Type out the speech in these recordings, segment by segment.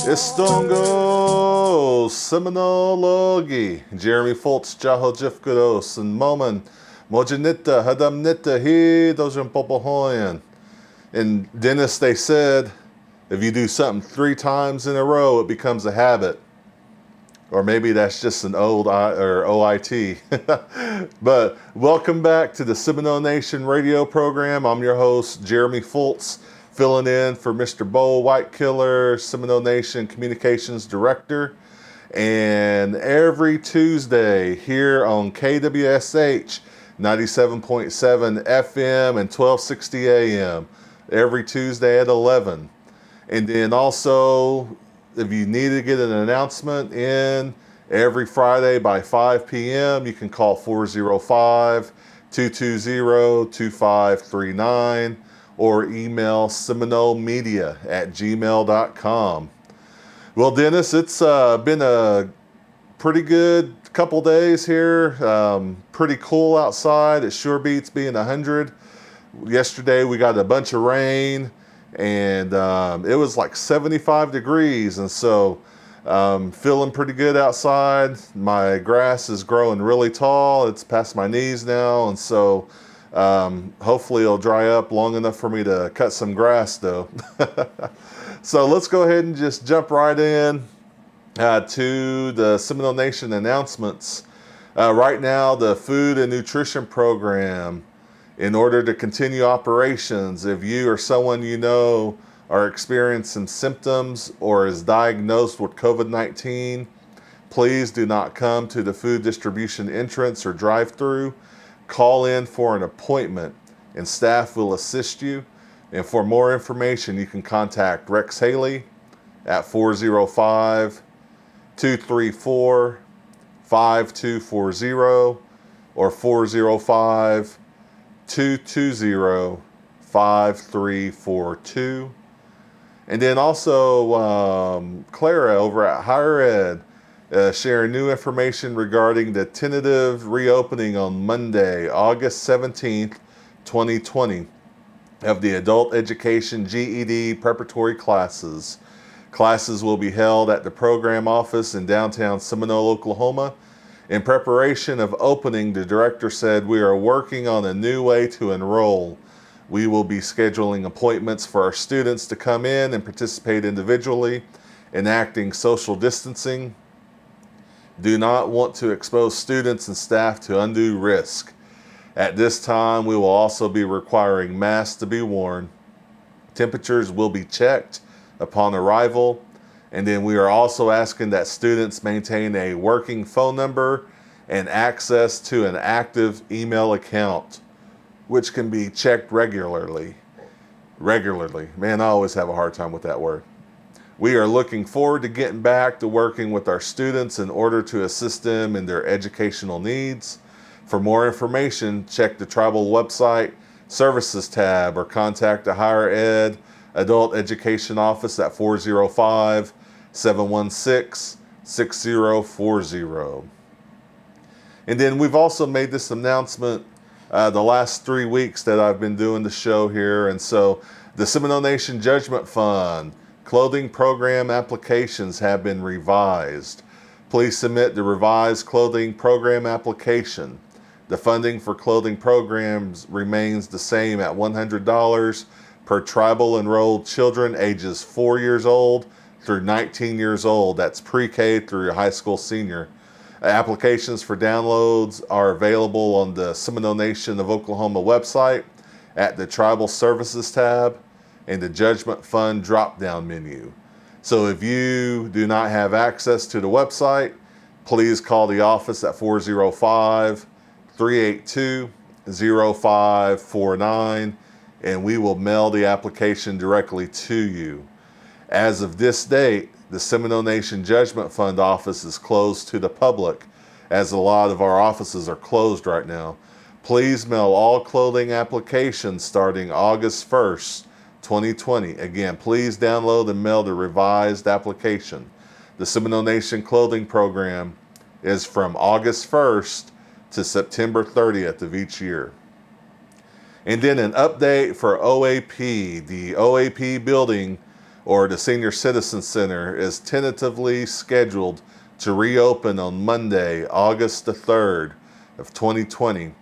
Istongo, Seminole, Jeremy FULTZ, Jaho Jifkudos, and Moman, Mojanita, Hadamnita, He, Dojan Popohoyan. In Dennis, they said, if you do something 3 times in a row, it becomes a habit. Or maybe that's just an old OIT. But welcome back to the Seminole Nation radio program. I'm your host, Jeremy FULTZ, filling in for Mr. Bo WHITEKILLER, Seminole Nation Communications Director. And every Tuesday here on KWSH 97.7 FM and 1260 AM, every Tuesday at 11. And then also, if you need to get an announcement in every Friday by 5 p.m., you can call 405-220-2539 or email seminolemedia@gmail.com. Well, Dennis, it's been a pretty good couple days here. Pretty cool outside. It sure beats being 100. Yesterday we got a bunch of rain, and it was like 75 degrees, and so feeling pretty good outside. My grass is growing really tall. It's past my knees now, and so hopefully it'll dry up long enough for me to cut some grass though. So let's go ahead and just jump right in to the Seminole Nation announcements. Right now, the food and nutrition program, in order to continue operations, if you or someone you know are experiencing symptoms or is diagnosed with COVID-19, please do not come to the food distribution entrance or drive-through. Call in for an appointment and staff will assist you. And for more information, you can contact Rex Haley at 405-234-5240 or 405-220-5342. And then also Clara over at Higher Ed sharing new information regarding the tentative reopening on Monday, August 17th, 2020 of the Adult Education GED preparatory classes. Classes will be held at the program office in downtown Seminole, Oklahoma. In preparation of opening, the director said, "We are working on a new way to enroll. We will be scheduling appointments for our students to come in and participate individually, enacting social distancing. Do not want to expose students and staff to undue risk. At this time, we will also be requiring masks to be worn. Temperatures will be checked upon arrival, and then we are also asking that students maintain a working phone number and access to an active email account, which can be checked regularly. Man, I always have a hard time with that word. We are looking forward to getting back to working with our students in order to assist them in their educational needs. For more information, check the tribal website services tab or contact the Higher Ed Adult Education Office at 405-716-6040. And then we've also made this announcement the last 3 weeks that I've been doing the show here. And so the Seminole Nation Judgment Fund clothing program applications have been revised. Please submit the revised clothing program application The funding for clothing programs remains the same at $100 per tribal enrolled children ages 4 years old through 19 years old. That's pre-K through high school senior. Applications for downloads are available on the Seminole Nation of Oklahoma website at the Tribal Services tab and the Judgment Fund drop-down menu. So if you do not have access to the website, please call the office at 405-382-0549, and we will mail the application directly to you. As of this date, the Seminole Nation Judgment Fund office is closed to the public, as a lot of our offices are closed right now. Please mail all clothing applications starting August 1st, 2020. Again, please download and mail the revised application. The Seminole Nation Clothing Program is from August 1st to September 30th of each year. And then an update for OAP. The OAP building, or the Senior Citizen Center, is tentatively scheduled to reopen on Monday, August the 3rd of 2020.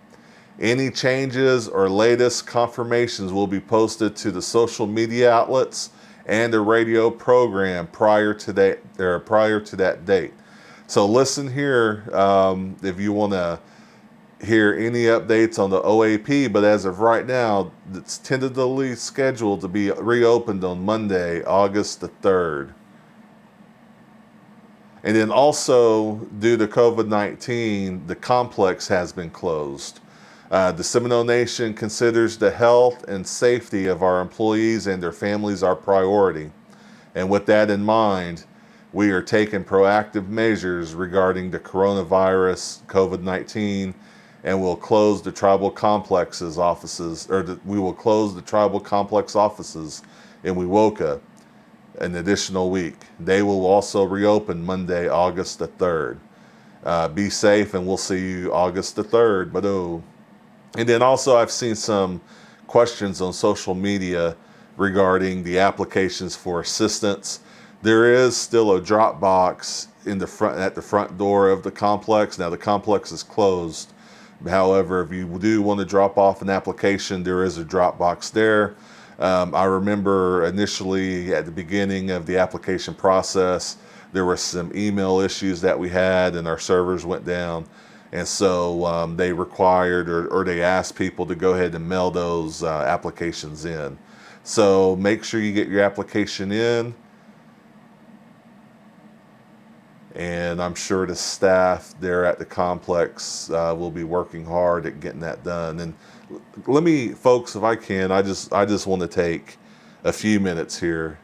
Any changes or latest confirmations will be posted to the social media outlets and the radio program prior to that date. So listen here if you want to hear any updates on the OAP, but as of right now, it's tentatively scheduled to be reopened on Monday, August the 3rd. And then also, due to COVID-19, the complex has been closed. The Seminole Nation considers the health and safety of our employees and their families our priority. And with that in mind, we are taking proactive measures regarding the coronavirus, COVID-19, and we'll close the tribal complexes offices, we will close the tribal complex offices in Wewoka an additional week. They will also reopen Monday, August the 3rd. Be safe, and we'll see you August the 3rd. Bye-do. And then also, I've seen some questions on social media regarding the applications for assistance. There is still a drop box at the front door of the complex. Now the complex is closed. However, if you do want to drop off an application, there is a drop box there. I remember initially at the beginning of the application process, there were some email issues that we had and our servers went down. And so they required or they asked people to go ahead and mail those applications in. So make sure you get your application in. And I'm sure the staff there at the complex will be working hard at getting that done. And let me, folks, if I can, I just want to take a few minutes here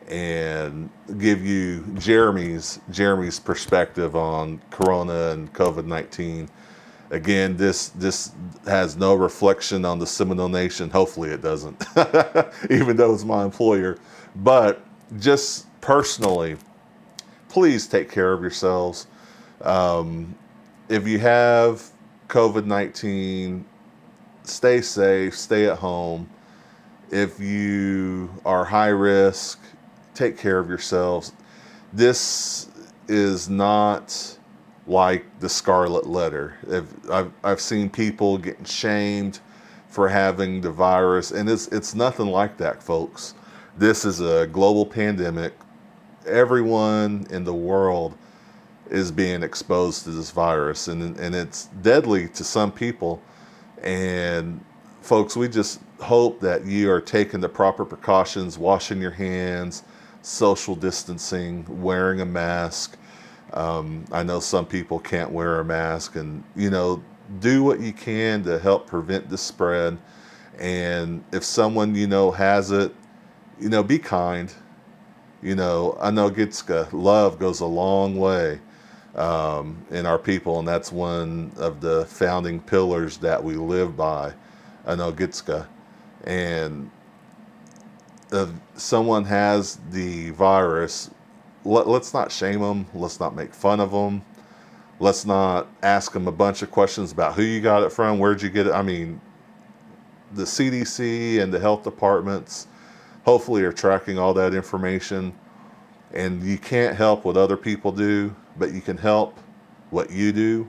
and give you Jeremy's perspective on Corona and COVID-19. Again, this has no reflection on the Seminole Nation. Hopefully it doesn't, even though it's my employer. But just personally, please take care of yourselves. If you have COVID-19, stay safe, stay at home. If you are high risk, take care of yourselves. This is not like the Scarlet Letter. I've seen people getting shamed for having the virus, and it's nothing like that, folks. This is a global pandemic. Everyone in the world is being exposed to this virus, and it's deadly to some people. And folks, we just hope that you are taking the proper precautions, washing your hands, social distancing, wearing a mask. I know some people can't wear a mask, and do what you can to help prevent the spread. And if someone has it, be kind. I know love goes a long way in our people, and that's one of the founding pillars that we live by. I know and if someone has the virus, let's not shame them. Let's not make fun of them. Let's not ask them a bunch of questions about who you got it from, where'd you get it. I mean, the CDC and the health departments hopefully are tracking all that information. And you can't help what other people do, but you can help what you do.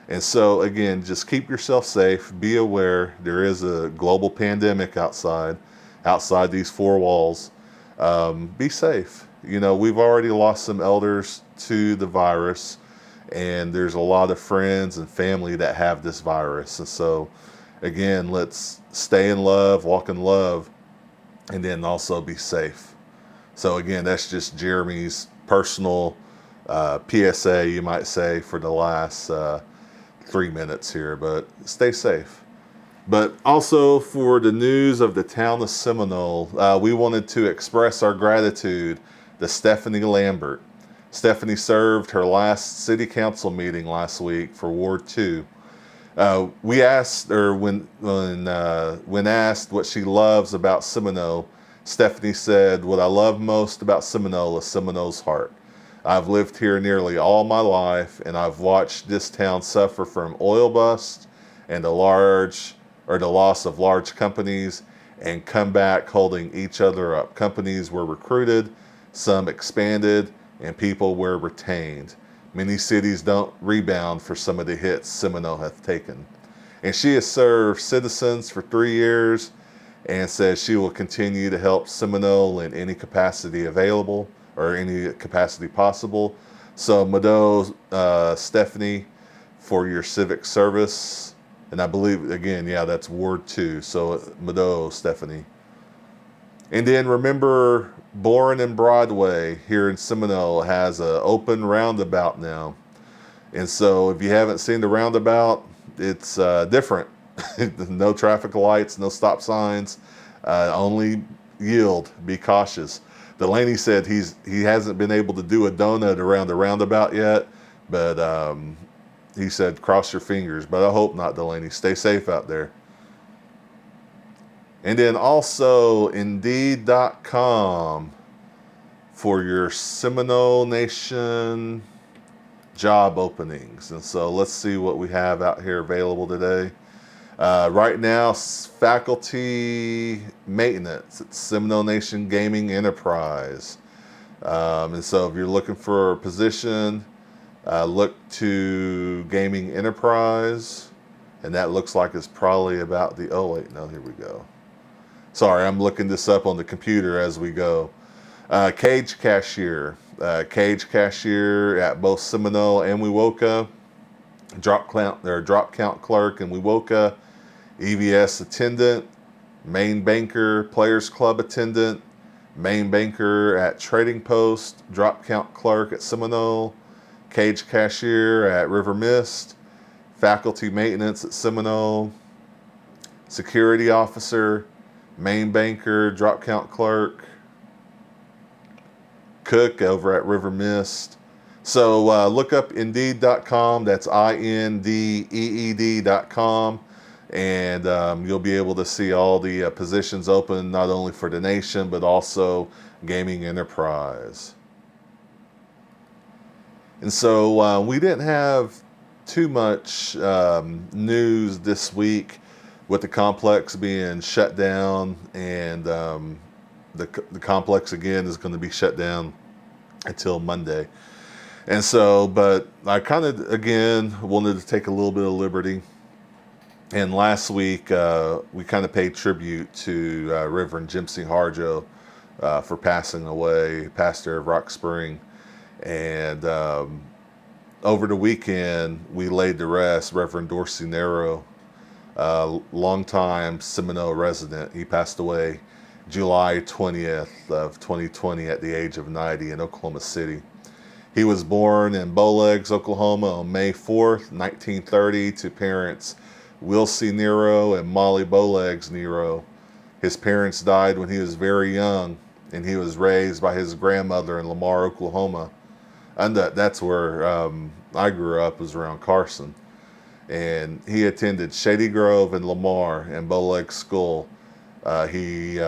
And so again, just keep yourself safe. Be aware there is a global pandemic outside these four walls. Be safe. You know, we've already lost some elders to the virus, and there's a lot of friends and family that have this virus. And so again, let's stay in love, walk in love, and then also be safe. So again, that's just Jeremy's personal PSA, you might say, for the last 3 minutes here, but stay safe. But also for the news of the town of Seminole, we wanted to express our gratitude to Stephanie Lambert. Stephanie served her last city council meeting last week for Ward 2. We asked her when asked what she loves about Seminole, Stephanie said, "What I love most about Seminole is Seminole's heart. I've lived here nearly all my life, and I've watched this town suffer from oil bust and the loss of large companies, and come back holding each other up. Companies were recruited, some expanded, and people were retained. Many cities don't rebound for some of the hits Seminole has taken." And she has served citizens for 3 years and says she will continue to help Seminole in any capacity available or any capacity possible. So Mado, Stephanie, for your civic service. And I believe, again, yeah, that's Ward 2. So Mado, Stephanie. And then remember, Boren and Broadway here in Seminole has an open roundabout now. And so if you haven't seen the roundabout, it's different. No traffic lights, no stop signs, only yield, be cautious. Delaney said he hasn't been able to do a donut around the roundabout yet, but he said cross your fingers, but I hope not, Delaney. Stay safe out there. And then also Indeed.com for your Seminole Nation job openings. And so let's see what we have out here available today. Right now, faculty maintenance at Seminole Nation Gaming Enterprise. And so if you're looking for a position, look to Gaming Enterprise. And that looks like it's probably about the, oh wait, no, here we go. Sorry, I'm looking this up on the computer as we go. Cage cashier. Cage cashier at both Seminole and Wewoka. Drop count clerk in Wewoka. EVS attendant. Main banker, Players Club attendant. Main banker at Trading Post. Drop count clerk at Seminole. Cage cashier at River Mist. Faculty maintenance at Seminole. Security officer. Main banker, drop count clerk. Cook over at River Mist. So look up Indeed.com. That's INDEED.com. And you'll be able to see all the positions open, not only for the nation, but also Gaming Enterprise. And so we didn't have too much news this week with the complex being shut down, and the complex again is going to be shut down until Monday. And so, but I kind of, again, wanted to take a little bit of liberty. And last week, we kind of paid tribute to Reverend Jim C. Harjo for passing away, pastor of Rock Spring. And over the weekend, we laid to rest Reverend Dorsey Nero, longtime Seminole resident. He passed away July 20th of 2020 at the age of 90 in Oklahoma City. He was born in Bowlegs, Oklahoma on May 4th, 1930 to parents Will C. Nero and Molly Bowlegs Nero. His parents died when he was very young, and he was raised by his grandmother in Lamar, Oklahoma. And that's where I grew up, was around Carson. And he attended Shady Grove and Lamar and Bowlegs School. He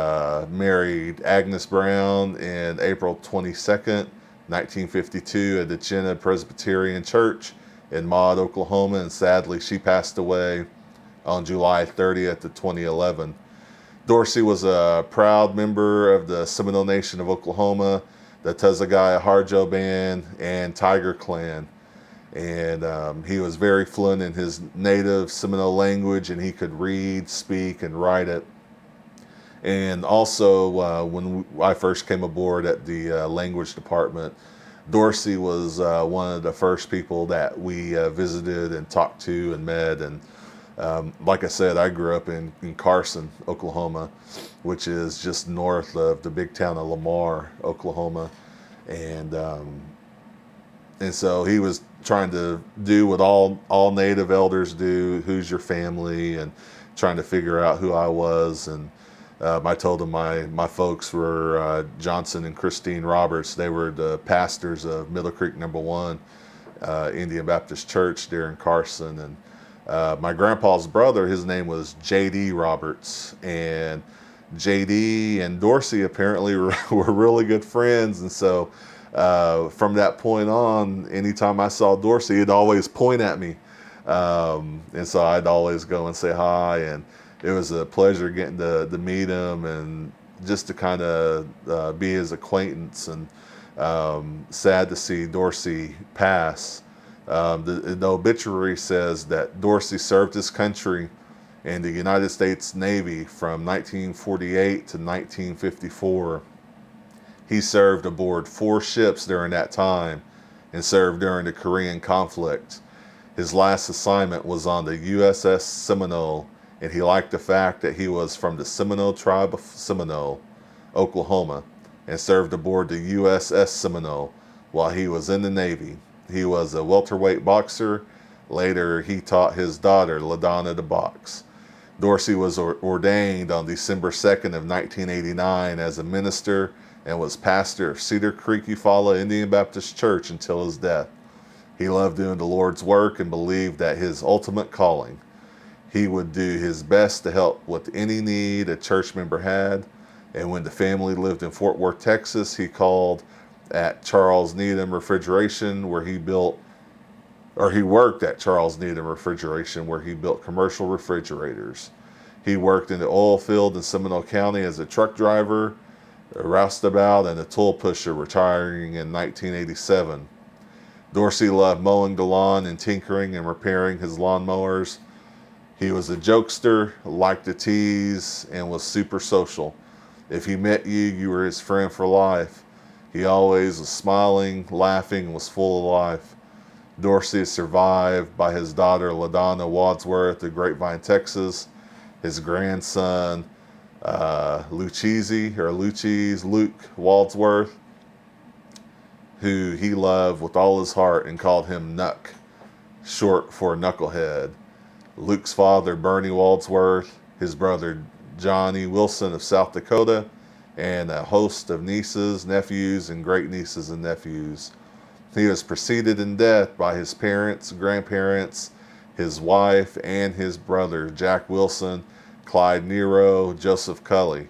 married Agnes Brown in April 22nd, 1952 at the Chena Presbyterian Church in Maud, Oklahoma, and sadly she passed away on July 30th of 2011. Dorsey was a proud member of the Seminole Nation of Oklahoma, the Tuzzagaya Harjo Band, and Tiger Clan. And he was very fluent in his native Seminole language, and he could read, speak, and write it. And also, when I first came aboard at the language department, Dorsey was one of the first people that we visited and talked to and met. And like I said, I grew up in Carson, Oklahoma, which is just north of the big town of Lamar, Oklahoma. And so he was trying to do what all Native elders do, who's your family, and trying to figure out who I was. And I told him my folks were Johnson and Christine Roberts. They were the pastors of Middle Creek Number 1 Indian Baptist Church there in Carson. And my grandpa's brother, his name was J.D. Roberts. And J.D. and Dorsey apparently were really good friends. And so from that point on, anytime I saw Dorsey, he'd always point at me. And so I'd always go and say hi. And it was a pleasure getting to meet him and just to kind of be his acquaintance. And sad to see Dorsey pass. The obituary says that Dorsey served his country in the United States Navy from 1948 to 1954. He served aboard 4 ships during that time and served during the Korean conflict. His last assignment was on the USS Seminole, and he liked the fact that he was from the Seminole tribe of Seminole, Oklahoma, and served aboard the USS Seminole while he was in the Navy. He was a welterweight boxer. Later, he taught his daughter, LaDonna, to box. Dorsey was ordained on December 2nd of 1989 as a minister and was pastor of Cedar Creek, Eufaula Indian Baptist Church until his death. He loved doing the Lord's work and believed that his ultimate calling, he would do his best to help with any need a church member had. And when the family lived in Fort Worth, Texas, he called at Charles Needham Refrigeration, where he worked at Charles Needham Refrigeration, where he built commercial refrigerators. He worked in the oil field in Seminole County as a truck driver, a roustabout, and a tool pusher, retiring in 1987. Dorsey loved mowing the lawn and tinkering and repairing his lawnmowers. He was a jokester, liked to tease, and was super social. If he met you, you were his friend for life. He always was smiling, laughing, and was full of life. Dorsey is survived by his daughter, LaDonna Wadsworth of Grapevine, Texas, his grandson, Luke Wadsworth, who he loved with all his heart and called him Nuck, short for Knucklehead. Luke's father, Bernie Wadsworth, his brother, Johnny Wilson of South Dakota, and a host of nieces, nephews, and great-nieces and nephews. He was preceded in death by his parents, grandparents, his wife, and his brother, Jack Wilson, Clyde Nero, Joseph Cully.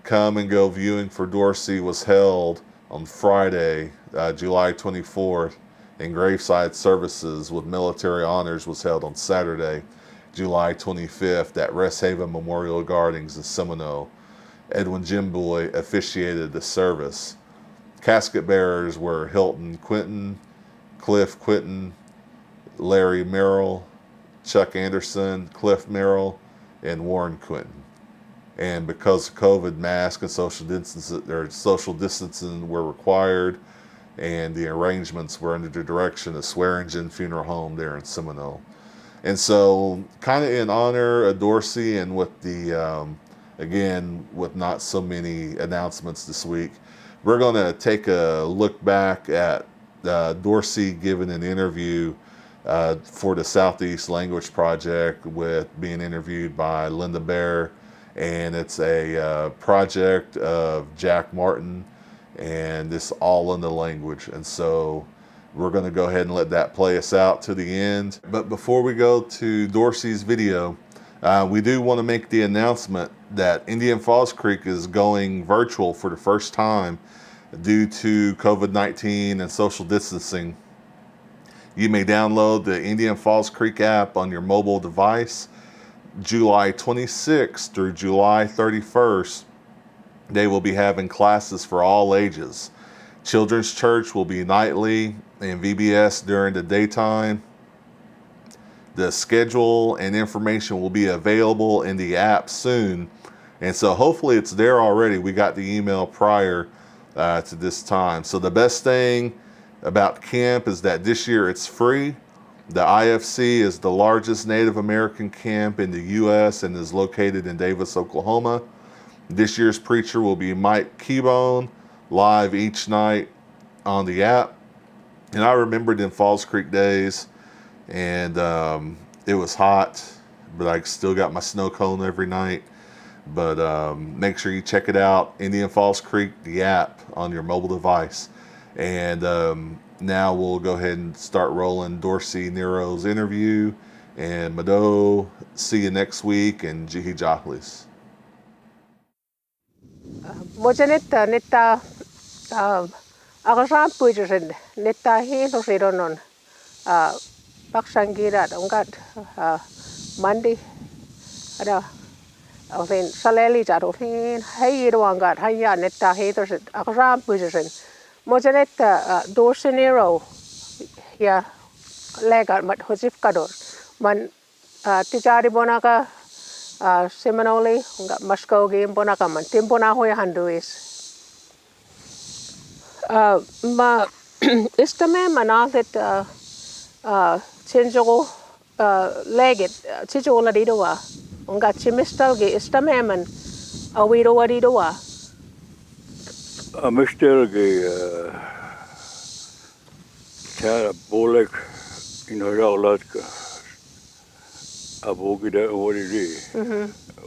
Come and go viewing for Dorsey was held on Friday, July 24th, and graveside services with military honors was held on Saturday, July 25th at Rest Haven Memorial Gardens in Seminole. Edwin Jimboy officiated the service. Casket bearers were Hilton Quinton, Cliff Quinton, Larry Merrill, Chuck Anderson, Cliff Merrill, and Warren Quinton. And because COVID masks and social distancing were required, and the arrangements were under the direction of Swearingen Funeral Home there in Seminole. And so, kind of in honor of Dorsey, and with the again, with not so many announcements this week, we're going to take a look back at Dorsey giving an interview for the Southeast Language Project, with being interviewed by Linda Bear. And it's a project of Jack Martin, and it's all in the language. And so we're going to go ahead and let that play us out to the end. But before we go to Dorsey's video, we do want to make the announcement that Indian Falls Creek is going virtual for the first time due to COVID-19 and social distancing. You may download the Indian Falls Creek app on your mobile device. July 26th through July 31st, they will be having classes for all ages. Children's church will be nightly and VBS during the daytime. The schedule and information will be available in the app soon. And so hopefully it's there already. We got the email prior to this time. So the best thing about camp is that this year it's free. The IFC is the largest Native American camp in the U.S. and is located in Davis, Oklahoma. This year's preacher will be Mike Keybone, live each night on the app. And I remembered in Falls Creek days, and it was hot, but I still got my snow cone every night. But make sure you check it out, Indian Falls Creek, the app on your mobile device. And now we'll go ahead and start rolling Dorsey Nero's interview. And Mado, see you next week, and Jihi Jahlis. Mojanetta netta agasam puijusen netta hilo sironon paksangira ongat mandi ada osin saleli jarosin hayiro angat haya netta hilo sit agasam puijusen mojanetta Dorsey Nero ya legal mat hosif kador man tijari bonaka Seminole enggak Moscow game pona kaman tim pona hoya handuis ma istame manalet chenjo legit chijo la didoa enggak chimistal ge istame man awiro wadidoa mistel ge tara bolek inoralat abogida oridi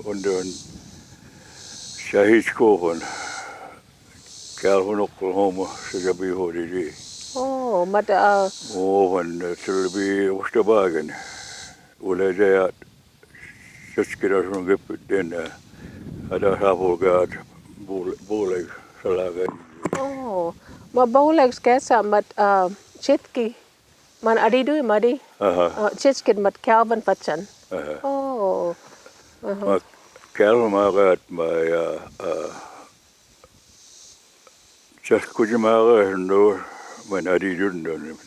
und dann Shahidskoven Calvin Oklahoma Sigabi oridi oh mat und Silbi Osterbagen oder der Schutzgerer schon gibt den ada Havogat Bolek Salaga oh ma bolek skesa mat chitki man adidu madi chitki mat Calvin Patchan oh maar Calvin magat my just could you magat no when I didn't done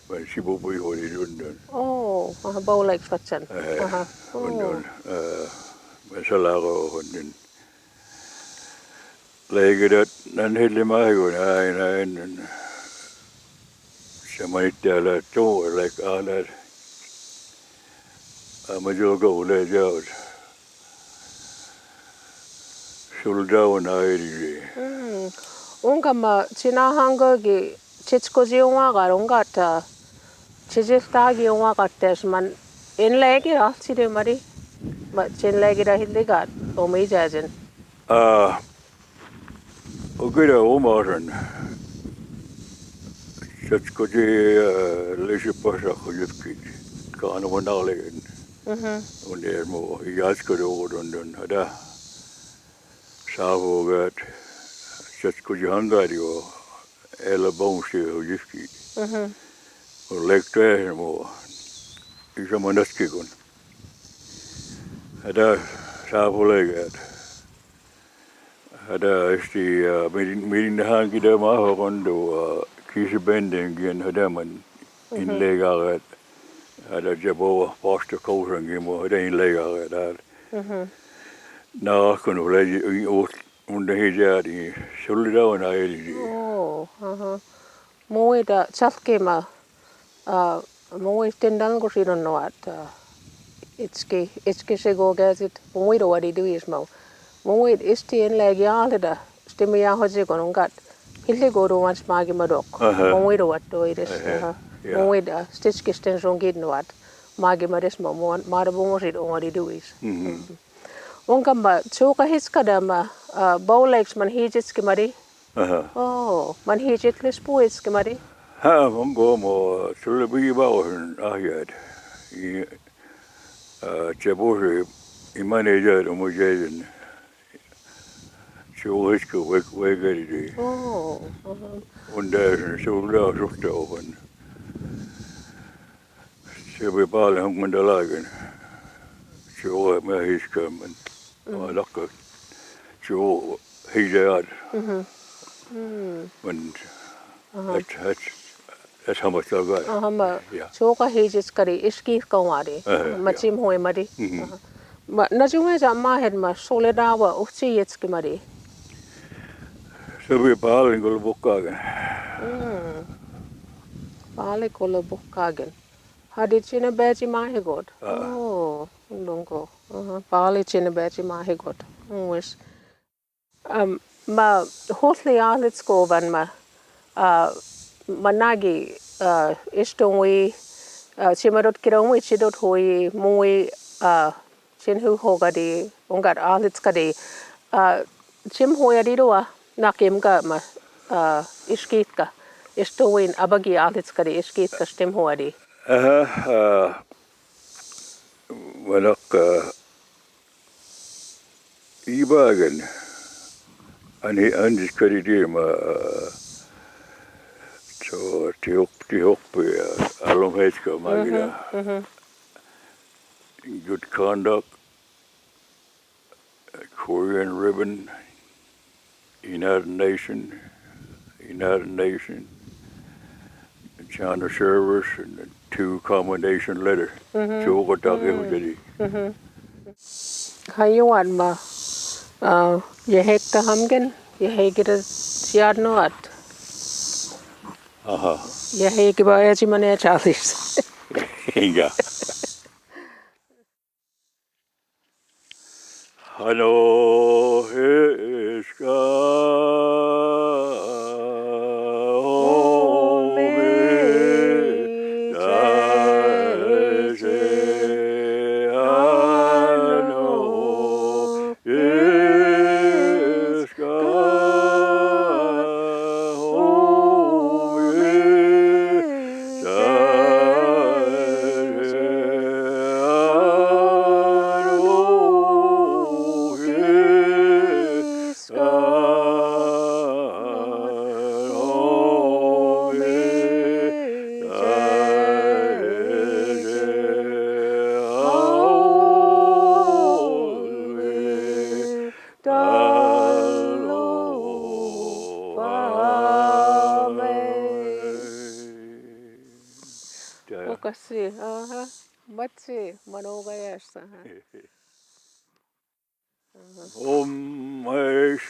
when she boy hori done oh bolek Patchan und dann Salaga und dann lege dat dann hele mai und Seminole to like all that Majogo le jaud Shuldown airi unga ma chinahanga gi chitskoji unga garongata chijistagi unga kattes man in legi ra chide mari ma chin legi ra hilligat o mai jajen ogida omaran Chitskoji leje pasha khujifki kana wanale und mo yaskoro und dann ada Savogat Chitskoji hangario ela bonshi khujifki und lekte mo ishamanaski gun ada Savolegat ada isti meeting hangi da ma hondo Kisi bending in Hadaman in Legaret had a jabo foster coaching him or in Legaret. Now I couldn't let you on the Hijadi, Shulida and I. oh moida chalkema moi tendang ko sino no at itski sego gazet moida wadi do is mo moid isti en legi alida stimia hoje konongat Hilli goru once magi madok. Moido what do it is. Moida stitch kisten son gid no what. Magi maris mo marabo rid on what do is. Onkamba choka hiskadama bowlegs man hijits kimari. Oh, man hijit lis poets kimari. Ha, mo Sulabi Bowen Ayad. Chabori Imanaja Mojaden. Schuhiske weggerig. Oh. Und der Schulda suchte oben. Sie bepalen hungen der Lagen. Schuhe mehr hiskommen. Lacke. Schuhe hijaad. And that's how much I got. Ma Yeah. choka hejis kari iski kawari. Ma Yeah. chim hoy mari. Ma na jume ja ma head ma soledawa uchi yetski mari. So we're bilingual book again. Pale kola bukkagen. Hadi chine beji mahe god. Oh, dongo. Pale chine beji mahe god. Wish. Ma hotli alits ko van ma managi ishtongwi chimarot kirongwi chidot hoi mui chinhu hogadi ongat alits kadi chim hoyadidoa nakimga ma iskitka istowin abagi alits kadi iskitka stem hoadi. Wanak ibagan. Ani kari ma so tiok along heska magida. Good conduct, Korean ribbon, United Nations, China service, and 2 commendation letters. So what Hayuan ma yehekta hamgen yehegita siadno at yehegiba eji mane chalis. Yeah. Hello, Hiska. Okasi, Matsi, Manogayasa. Omesh,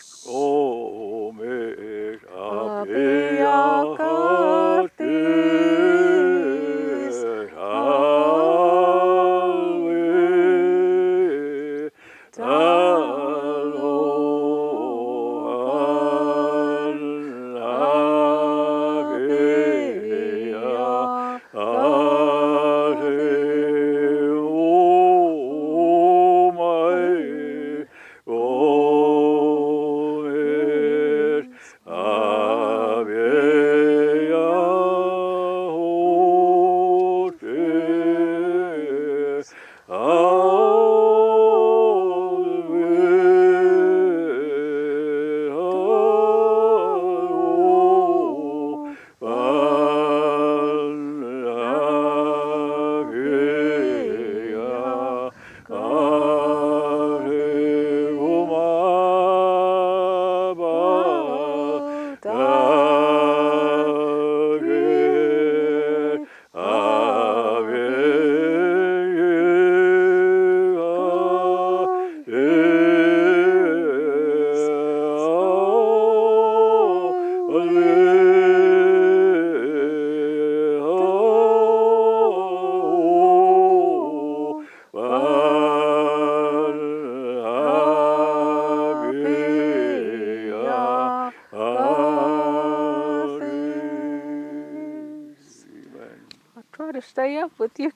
Try to stay up with you.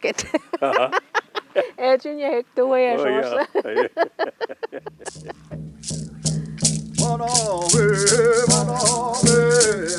Edging your heck the way Oh, yeah.